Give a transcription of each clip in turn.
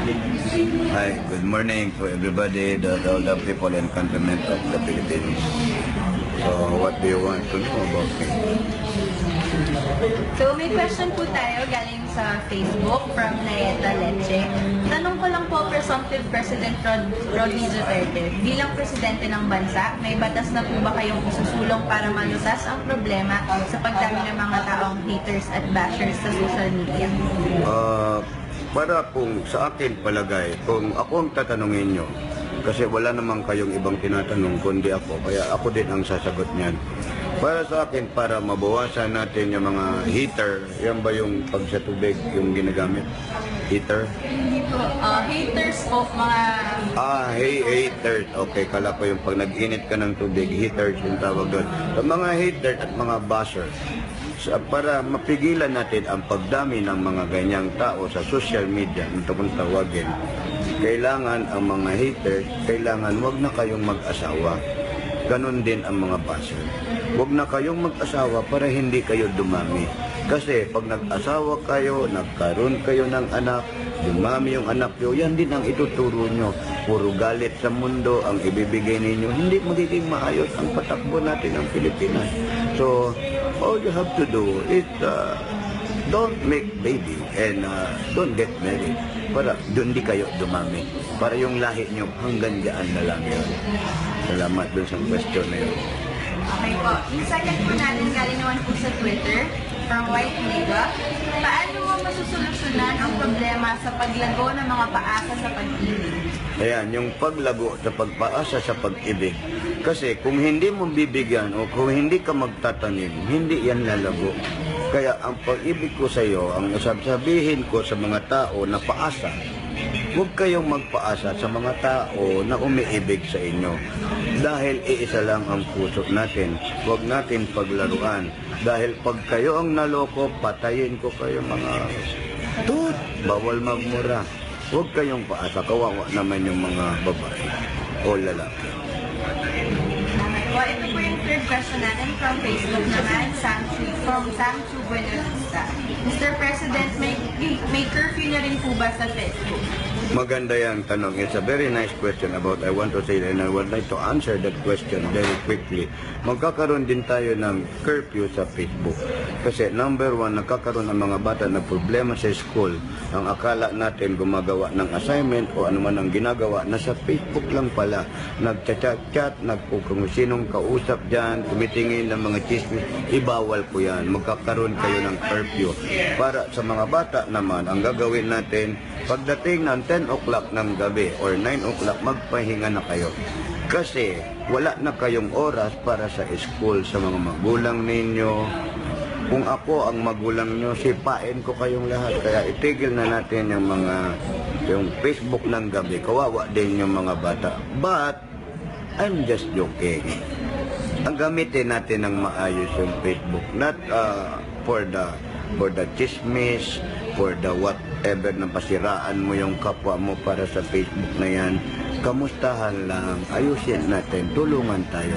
Hi, good morning to everybody, all the people and countrymen of the Philippines. So, what do you want to know about me? So may question po tayo galing sa Facebook from Nayeta Leche. Tanong ko lang po, presumptive President Rodney Duterte, bilang presidente ng bansa, may batas na po ba kayong isusulong para malutas ang problema sa pagdami ng mga taong haters at bashers sa social media? Para kung sa akin palagay, kung ako ang tatanungin nyo, kasi wala naman kayong ibang tinatanong kundi ako, kaya ako din ang sasagot niyan. Para sa akin, para mabawasan natin yung mga heater, yan ba yung pag sa tubig yung ginagamit? Heater? Hindi po. Haters po, mga... Haters. Okay, kala ko yung pag nag-init ka ng tubig, heaters yung tawag doon. So, mga haters at mga bashers, para mapigilan natin ang pagdami ng mga ganyang tao sa social media, ito kung tawagin, kailangan ang mga haters, kailangan wag na kayong mag-asawa. Ganon din ang mga bashers. Wag na kayong mag-asawa para hindi kayo dumami. Kasi pag nag-asawa kayo, nagkaroon kayo ng anak, dumami yung anak nyo, yan din ang ituturo nyo. Puro galit sa mundo ang ibibigay ninyo. Hindi magiging maayos ang patakbo natin ng Pilipinas. So, all you have to do is don't make baby and don't get married para doon di kayo dumami. Para yung lahi nyo hanggang dyan na lang yun. Salamat dun sa question na yun. Okay po. Yung second po natin galing naman po sa Twitter from White Mega. Paano mo masusolusyonan ang problema sa paglago ng mga paasa sa pag-ibig? Ayan, yung paglago sa pagpaasa sa pag-ibig. Kasi kung hindi mo bibigyan o kung hindi ka magtatanim, hindi yan lalago. Kaya ang pag-ibig ko sa iyo, ang sabihin ko sa mga tao na paasa, huwag kayong magpaasa sa mga tao na umiibig sa inyo. Dahil iisa lang ang puso natin, huwag natin paglaruan. Dahil pag kayo ang naloko, patayin ko kayo mga tut, bawal magmura. Huwag kayong paasa, kawawa naman yung mga babae o lalaki. Well, ito po yung third question natin from Facebook naman, from Samchu Buenavista. Mr. President, may curfew na rin po ba sa Facebook? Maganda yung tanong. It's a very nice question about, I want to say, and I would like to answer that question very quickly. Magkakaroon din tayo ng curfew sa Facebook. Kasi number one, nagkakaroon ng mga bata na problema sa school. Ang akala natin gumagawa ng assignment o anuman ang ginagawa, nasa Facebook lang pala. Nagchat-chat, kung sinong kausap dyan, tumitingin ng mga chismis, ibawal ko yan. Magkakaroon kayo ng curfew. Para sa mga bata naman, ang gagawin natin, pagdating ng 10 o'clock ng gabi or 9 o'clock, magpahinga na kayo. Kasi wala na kayong oras para sa school, sa mga magulang ninyo. Kung ako ang magulang nyo, sipain ko kayong lahat. Kaya itigil na natin yung Facebook ng gabi. Kawawa din yung mga bata. But, I'm just joking. Ang gamitin natin ng maayos yung Facebook. Not for the chismis, for the whatever na pasiraan mo yung kapwa mo para sa Facebook na yan. Kamustahan lang, ayusin natin, tulungan tayo.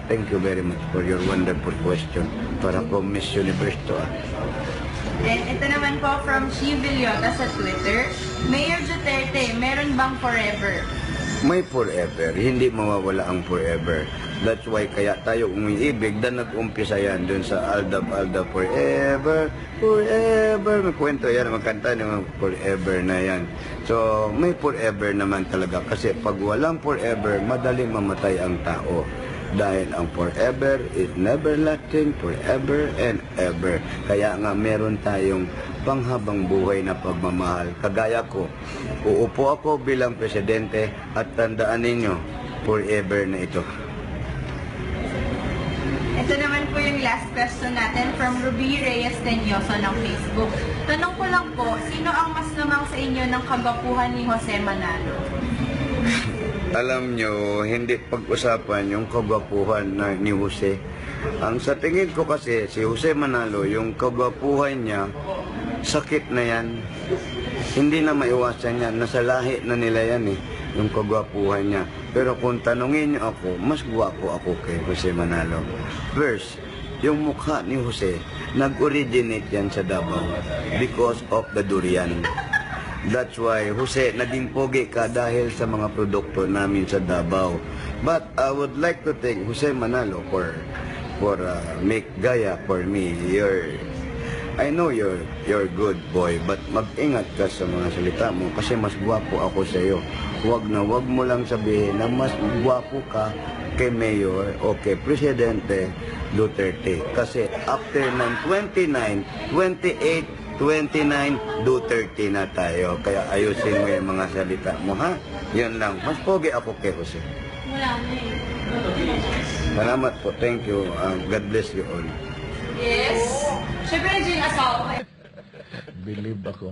Thank you very much for your wonderful question. Para po Miss Universe to. And ito naman po from Shi Villota sa Twitter. Mayor Duterte, meron bang forever? May forever, hindi mawawala ang forever. That's why kaya tayo umiibig na nag-umpisa yan dun sa Aldab forever, forever. May kwento yan, magkanta naman forever na yan. So, may forever naman talaga kasi pag walang forever, madaling mamatay ang tao. Dahil ang forever is never lasting, forever and ever. Kaya nga meron tayong panghabang buhay na pagmamahal. Kagaya ko, uupo ako bilang presidente at tandaan ninyo, forever na ito. Ito naman po yung last question natin from Ruby Reyes Tenyoso ng Facebook. Tanong ko lang po, sino ang mas lamang sa inyo ng kagwapuhan ni Jose Manalo? Alam nyo, hindi pag-usapan yung kagwapuhan ni Jose. Ang sa tingin ko kasi, si Jose Manalo, yung kagwapuhan niya, sakit na yan. Hindi na maiwasan yan. Nasa lahi na nila yan yung kagwapuhan niya. Pero kung tanungin niyo ako, mas gwapo ako kay Jose Manalo. First, yung mukha ni Jose, nag-originate yan sa Davao because of the durian. That's why, Jose, naging pogi ka dahil sa mga produkto namin sa Davao. But I would like to thank Jose Manalo for make gaya for me. I know you're good boy, but mag-ingat ka sa mga salita mo kasi mas gwapo ako sa iyo. Wag mo lang sabihin na mas gwapo ka kay Mayor o kay Presidente Duterte. Kasi after ng 29, 28, 29, Duterte na tayo. Kaya ayusin mo yung mga salita mo, ha? Yan lang. Mas pogi ako kay Jose. Wala na eh. Salamat po. Thank you. God bless you all. Yes. Siyempre, Jing, asawa ko. Believe ako.